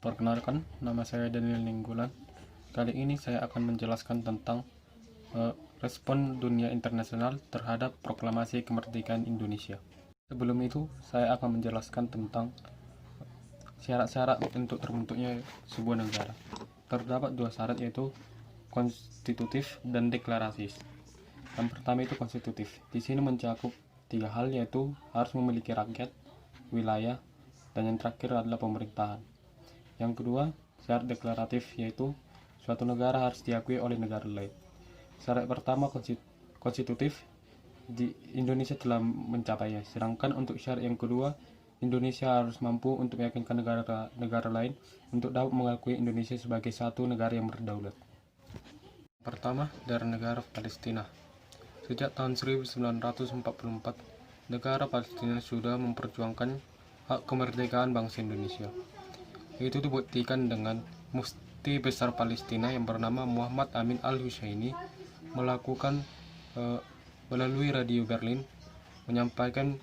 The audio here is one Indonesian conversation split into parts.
Perkenalkan, nama saya Daniel Ninggolan. Kali ini saya akan menjelaskan tentang respon dunia internasional terhadap proklamasi kemerdekaan Indonesia. Sebelum itu, saya akan menjelaskan tentang syarat-syarat untuk terbentuknya sebuah negara. Terdapat dua syarat, yaitu konstitutif dan deklarasis. Yang pertama itu konstitutif. Di sini mencakup tiga hal, yaitu harus memiliki rakyat, wilayah, dan yang terakhir adalah pemerintahan. Yang kedua, syarat deklaratif, yaitu suatu negara harus diakui oleh negara lain. Syarat pertama konstitutif, di Indonesia telah mencapainya. Sedangkan untuk syarat yang kedua, Indonesia harus mampu untuk meyakinkan negara lain untuk dapat mengakui Indonesia sebagai satu negara yang berdaulat. Pertama, dari negara Palestina. Sejak tahun 1944, negara Palestina sudah memperjuangkan hak kemerdekaan bangsa Indonesia. Itu dibuktikan dengan Mufti Besar Palestina yang bernama Muhammad Amin Al-Husseini melakukan melalui radio Berlin menyampaikan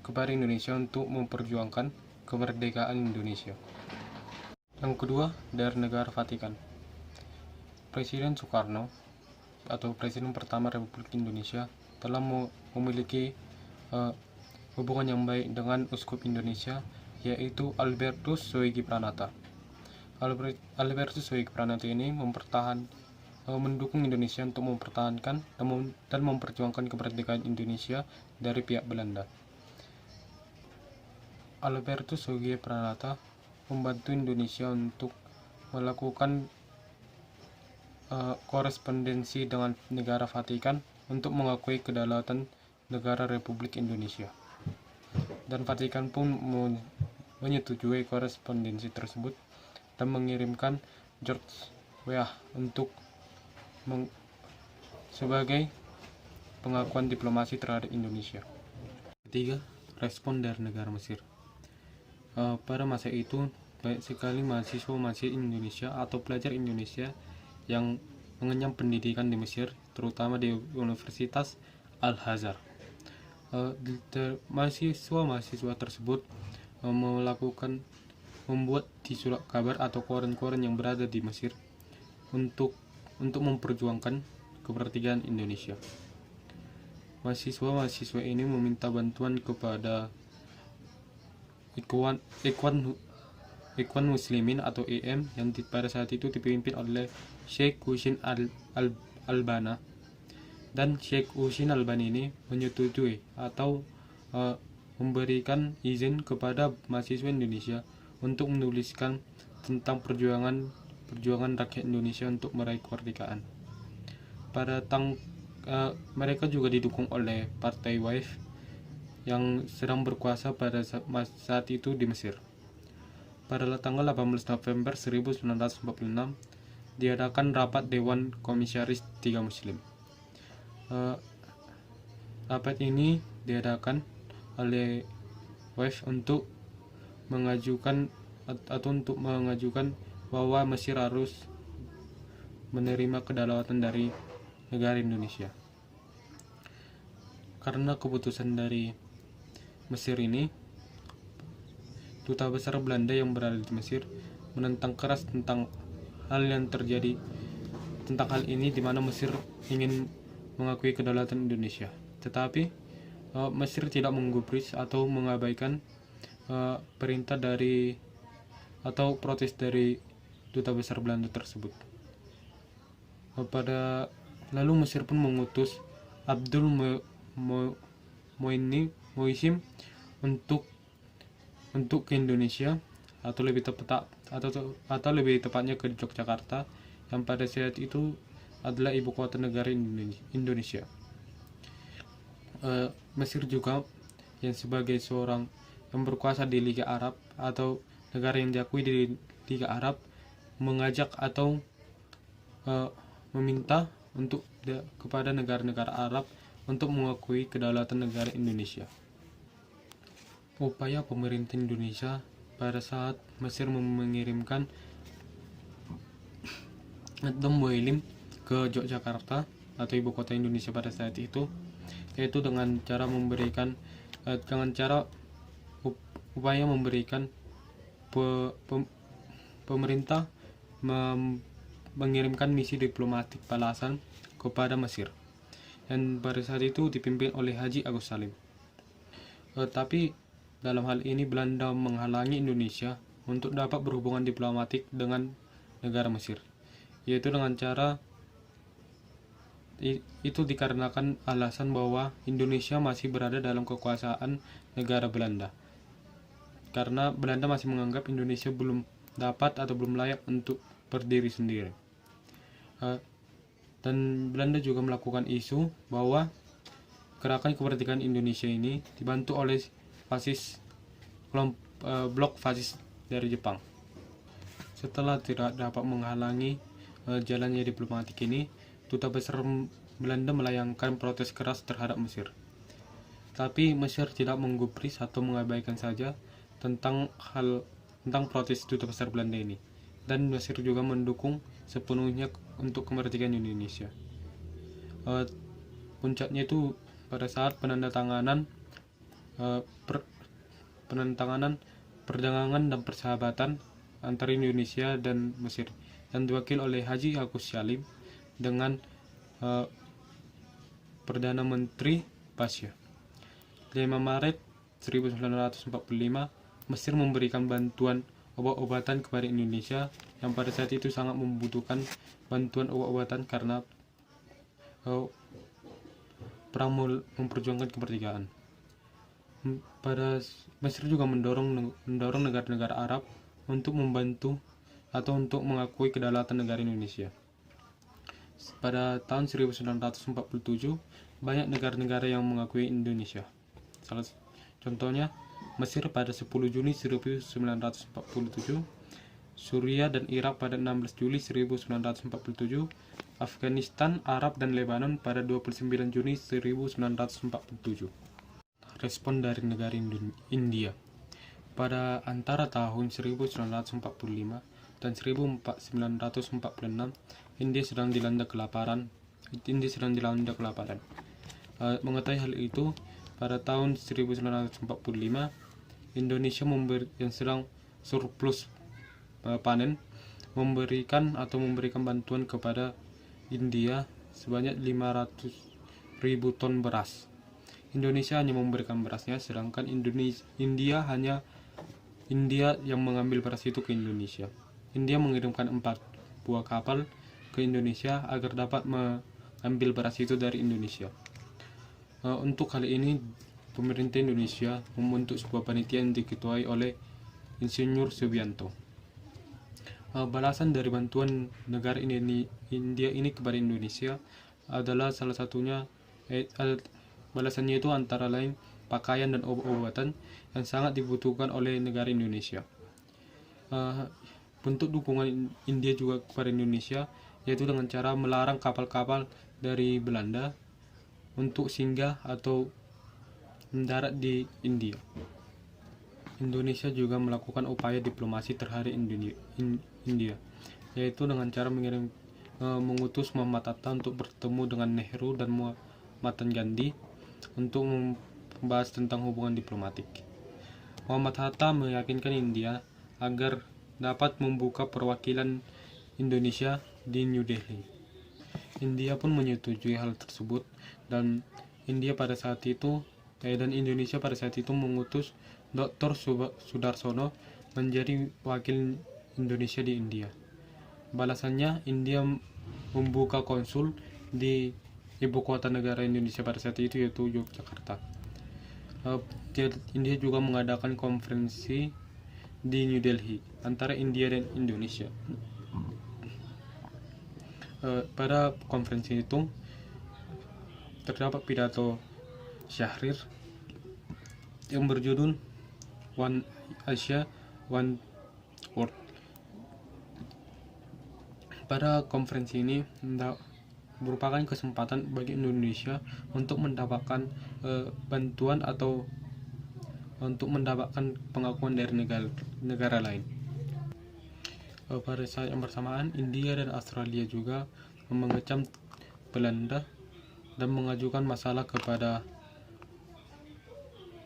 kepada Indonesia untuk memperjuangkan kemerdekaan Indonesia. Yang kedua, dari negara Vatikan. Presiden Soekarno atau Presiden pertama Republik Indonesia telah memiliki hubungan yang baik dengan Uskup Indonesia, yaitu Albertus Soegi Pranata. Albertus Soegi Pranata ini mendukung Indonesia untuk mempertahankan dan memperjuangkan kemerdekaan Indonesia dari pihak Belanda. Albertus Soegi Pranata membantu Indonesia untuk melakukan korespondensi dengan negara Vatikan untuk mengakui kedaulatan negara Republik Indonesia. Dan Vatikan pun menyetujui korespondensi tersebut dan mengirimkan George Weah untuk sebagai pengakuan diplomasi terhadap Indonesia. Ketiga, respon dari negara Mesir. Pada masa itu banyak sekali mahasiswa Indonesia atau pelajar Indonesia yang mengenyam pendidikan di Mesir, terutama di Universitas Al-Azhar. Mahasiswa tersebut membuat di surat kabar atau koran-koran yang berada di Mesir untuk memperjuangkan kemerdekaan Indonesia. Mahasiswa ini meminta bantuan kepada Ikhwan Muslimin atau IM yang pada saat itu dipimpin oleh Sheikh Husin Albana. Dan Sheikh Husin Albani ini menyetujui atau memberikan izin kepada mahasiswa Indonesia untuk menuliskan tentang perjuangan rakyat Indonesia untuk meraih kemerdekaan. Mereka juga didukung oleh Partai Waif yang sedang berkuasa pada saat itu di Mesir. Pada tanggal 18 November 1946 diadakan rapat Dewan Komisaris Tiga Muslim. Rapat ini diadakan oleh WAIF untuk mengajukan bahwa Mesir harus menerima kedaulatan dari negara Indonesia. Karena keputusan dari Mesir ini, Duta Besar Belanda yang berada di Mesir menentang keras tentang hal ini, di mana Mesir ingin mengakui kedaulatan Indonesia. Tetapi Mesir tidak menggubris atau mengabaikan perintah atau protes dari Duta Besar Belanda tersebut. Lalu Mesir pun mengutus Abdul Moisim untuk ke Indonesia, atau lebih tepatnya ke Yogyakarta, yang pada saat itu adalah ibu kota negara Indonesia. Mesir juga yang sebagai seorang yang berkuasa di Liga Arab atau negara yang diakui di Liga Arab mengajak atau meminta kepada negara-negara Arab untuk mengakui kedaulatan negara Indonesia. Upaya pemerintah Indonesia pada saat Mesir mengirimkan Abdul Moisim ke Yogyakarta atau ibu kota Indonesia pada saat itu, yaitu dengan cara upaya memberikan pemerintah mengirimkan misi diplomatik balasan kepada Mesir, dan pada saat itu dipimpin oleh Haji Agus Salim. Tapi dalam hal ini Belanda menghalangi Indonesia untuk dapat berhubungan diplomatik dengan negara Mesir, yaitu dengan cara itu dikarenakan alasan bahwa Indonesia masih berada dalam kekuasaan negara Belanda, karena Belanda masih menganggap Indonesia belum dapat atau belum layak untuk berdiri sendiri. Dan Belanda juga melakukan isu bahwa gerakan kemerdekaan Indonesia ini dibantu oleh blok fasis dari Jepang. Setelah tidak dapat menghalangi jalannya diplomatik ini, Duta Besar Belanda melayangkan protes keras terhadap Mesir. Tapi Mesir tidak menggubris atau mengabaikan saja tentang protes Duta Besar Belanda ini. Dan Mesir juga mendukung sepenuhnya untuk kemerdekaan Indonesia. Puncaknya itu pada saat penandatanganan perdagangan dan persahabatan antara Indonesia dan Mesir, yang diwakil oleh Haji Agus Salim dengan Perdana Menteri Pasha. 5 Maret 1945, Mesir memberikan bantuan obat-obatan kepada Indonesia yang pada saat itu sangat membutuhkan bantuan obat-obatan karena perang memperjuangkan kemerdekaan. Mesir juga mendorong negara-negara Arab untuk membantu atau untuk mengakui kedaulatan negara Indonesia. Pada tahun 1947, banyak negara-negara yang mengakui Indonesia. Contohnya, Mesir pada 10 Juni 1947, Suriah dan Irak pada 16 Juli 1947, Afghanistan, Arab, dan Lebanon pada 29 Juni 1947. Respon dari negara India. Pada antara tahun 1945 dan 1946, India sedang dilanda kelaparan. Mengetahui hal itu, pada tahun 1945, Indonesia yang sedang surplus panen memberikan bantuan kepada India sebanyak 500.000 ton beras. Indonesia hanya memberikan berasnya, sedangkan India yang mengambil beras itu ke Indonesia. India mengirimkan 4 buah kapal ke Indonesia agar dapat mengambil beras itu dari Indonesia. Untuk hal ini, pemerintah Indonesia membentuk sebuah panitia yang diketuai oleh Insinyur Subianto. Balasan dari bantuan negara India ini kepada Indonesia adalah salah satunya, balasannya itu antara lain pakaian dan obat-obatan yang sangat dibutuhkan oleh negara Indonesia. Bentuk dukungan India juga kepada Indonesia yaitu dengan cara melarang kapal-kapal dari Belanda untuk singgah atau mendarat di India. Indonesia juga melakukan upaya diplomasi terhadap India, yaitu dengan cara mengutus Muhammad Hatta untuk bertemu dengan Nehru dan Mahatma Gandhi untuk membahas tentang hubungan diplomatik. Muhammad Hatta meyakinkan India agar dapat membuka perwakilan Indonesia di New Delhi. India pun menyetujui hal tersebut, dan Indonesia pada saat itu mengutus Dr. Sudarsono menjadi wakil Indonesia di India. Balasannya, India membuka konsul di ibu kota negara Indonesia pada saat itu, yaitu Yogyakarta. India juga mengadakan konferensi di New Delhi antara India dan Indonesia. Pada konferensi itu terdapat pidato Syahrir yang berjudul One Asia, One World. Pada konferensi ini merupakan kesempatan bagi Indonesia untuk mendapatkan bantuan atau untuk mendapatkan pengakuan dari negara lain. Pada saat yang bersamaan, India dan Australia juga mengecam Belanda dan mengajukan masalah kepada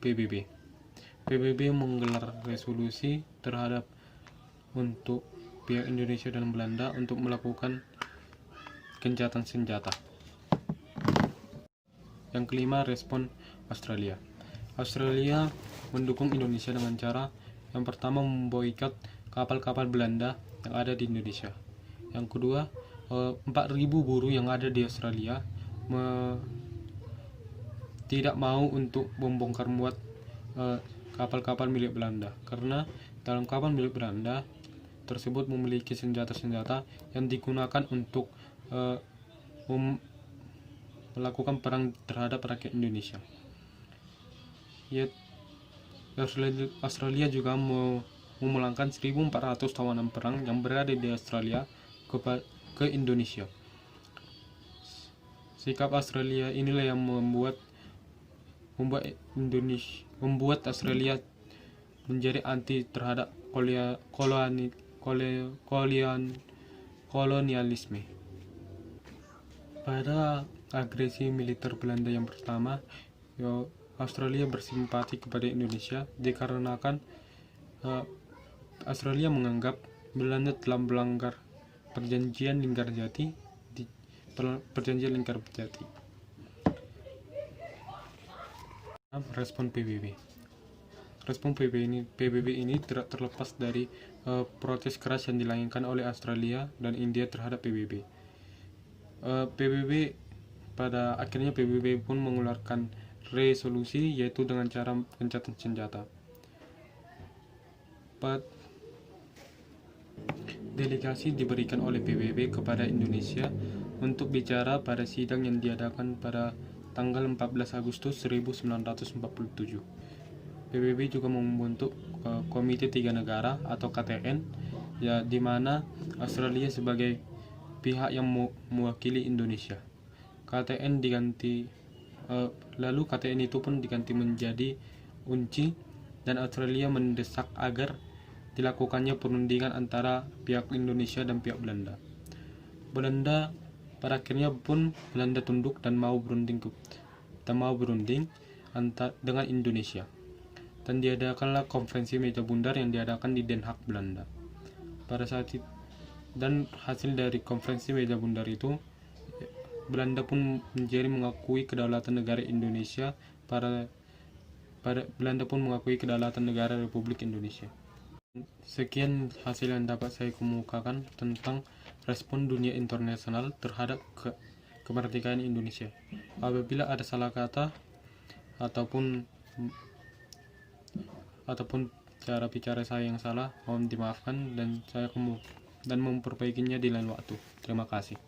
PBB. PBB menggelar resolusi terhadap untuk pihak Indonesia dan Belanda untuk melakukan gencatan senjata. Yang kelima, respon Australia. Australia mendukung Indonesia dengan cara yang pertama memboikot kapal-kapal Belanda yang ada di Indonesia. Yang kedua, 4.000 buruh yang ada di Australia tidak mau untuk membongkar muat kapal-kapal milik Belanda, karena dalam kapal milik Belanda tersebut memiliki senjata-senjata yang digunakan untuk melakukan perang terhadap rakyat Indonesia. Australia juga memulangkan 1.400 tawanan perang yang berada di Australia ke Indonesia. Sikap Australia inilah yang membuat Australia menjadi anti terhadap kolonialisme. Pada agresi militer Belanda yang pertama, Australia bersimpati kepada Indonesia dikarenakan Australia menganggap Belanda telah melanggar Perjanjian Linggarjati. Respon PBB. Respon PBB ini tidak terlepas dari protes keras yang dilayangkan oleh Australia dan India terhadap PBB. Pada akhirnya PBB pun mengeluarkan resolusi, yaitu dengan cara gencatan senjata. Delegasi diberikan oleh PBB kepada Indonesia untuk bicara pada sidang yang diadakan pada tanggal 14 Agustus 1947. PBB juga membentuk Komite Tiga Negara atau KTN, di mana Australia sebagai pihak yang mewakili Indonesia. KTN lalu KTN itu pun diganti menjadi UNCI, dan Australia mendesak agar dilakukannya perundingan antara pihak Indonesia dan pihak Belanda. Pada akhirnya pun Belanda tunduk dan mau berunding dengan Indonesia, dan diadakanlah konferensi meja bundar yang diadakan di Den Haag, Belanda. Pada saat itu, dan hasil dari konferensi meja bundar itu, Belanda pun menjadi mengakui kedaulatan negara Indonesia. Belanda pun mengakui kedaulatan negara Republik Indonesia. Sekian hasil yang dapat saya kemukakan tentang respon dunia internasional terhadap kemerdekaan Indonesia. Apabila ada salah kata ataupun cara bicara saya yang salah, mohon dimaafkan, dan saya memperbaikinya di lain waktu. Terima kasih.